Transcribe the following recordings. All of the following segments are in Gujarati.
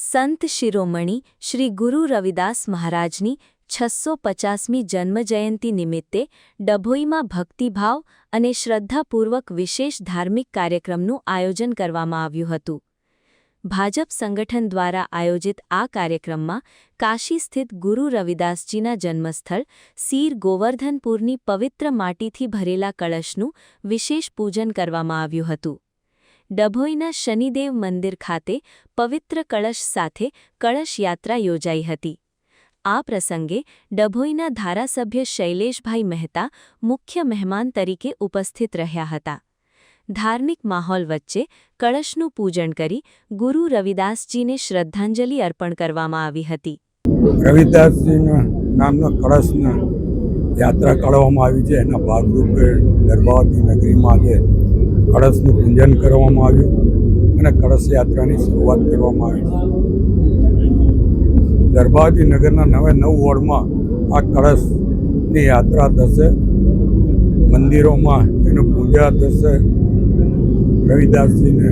સંત શિરોમણી શ્રી ગુરુ રવિદાસ મહારાજની 650મી જન્મજયંતિ નિમિત્તે ડભોઈમાં ભક્તિભાવ અને શ્રદ્ધાપૂર્વક વિશેષ ધાર્મિક કાર્યક્રમનું આયોજન કરવામાં આવ્યું હતું. ભાજપ સંગઠન દ્વારા આયોજિત આ કાર્યક્રમમાં કાશી સ્થિત ગુરુ રવિદાસજીના જન્મસ્થળ સીર ગોવર્ધનપુરની પવિત્ર માટીથી ભરેલા કળશનું વિશેષ પૂજન કરવામાં આવ્યું હતું. ડભોઈના શનિદેવ મંદિર ખાતે પવિત્ર કળશ સાથે કળશ યાત્રા યોજાઈ હતી. આ પ્રસંગે ડભોઈના ધારાસભ્ય શૈલેષભાઈ મહેતા મુખ્ય મહેમાન તરીકે ઉપસ્થિત રહ્યા હતા. ધાર્મિક માહોલ વચ્ચે કળશનું પૂજન કરી ગુરુ રવિદાસજીને શ્રદ્ધાંજલિ અર્પણ કરવામાં આવી હતી. રવિદાસજીના નામના કળશની યાત્રા કાઢવામાં આવી છે. એના ભાગરૂપે દરબાવતી નગરીમાં આજે કળશનું પૂજન કરવામાં આવ્યું અને કળશ યાત્રાની શરૂઆત કરવામાં આવી છે. દરબાવતી નગરના 9 વોર્ડમાં આ કળશની યાત્રા થશે. મંદિરોમાં એનું પૂજા થશે. રવિદાસજીને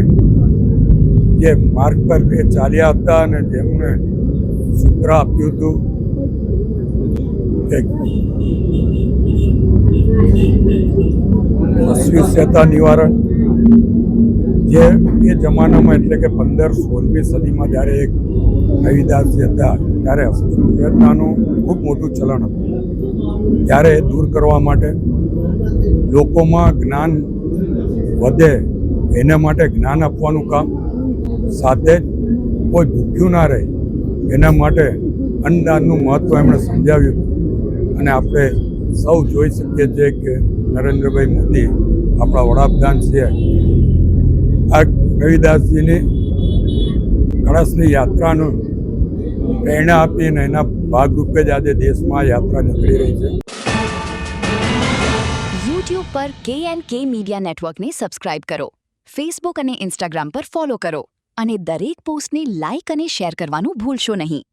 જે માર્ગ પર એ ચાલ્યા હતા અને જેમને સૂત્ર આપ્યું હતું કે અસ્પૃશ્યતા નિવારણ, જે એ જમાનામાં એટલે કે 15-16મી સદીમાં જ્યારે એક રવિદાસજી હતા ત્યારે અસ્પૃશ્યતાનું ખૂબ મોટું ચલણ હતું. ત્યારે એ દૂર કરવા માટે લોકોમાં જ્ઞાન વધે એના માટે જ્ઞાન આપવાનું કામ, સાથે જ કોઈ ભૂખ્યું ના રહે એના માટે અન્નદાનનું મહત્ત્વ એમણે સમજાવ્યું. અને આપણે સૌ જોઈ શકીએ છીએ કે નરેન્દ્રભાઈ મોદી આપણા વડાપ્રધાન છે આ રવિદાસજીની કળશની યાત્રાનું પ્રેરણા આપીને એના ભાગરૂપે જ આજે દેશમાં યાત્રા નીકળી રહી છે. યુટ્યુબ પર KNK મીડિયા નેટવર્કને સબસ્ક્રાઇબ કરો, ફેસબુક અને ઇન્સ્ટાગ્રામ પર ફોલો કરો અને દરેક પોસ્ટને લાઇક અને શેર કરવાનું ભૂલશો નહીં.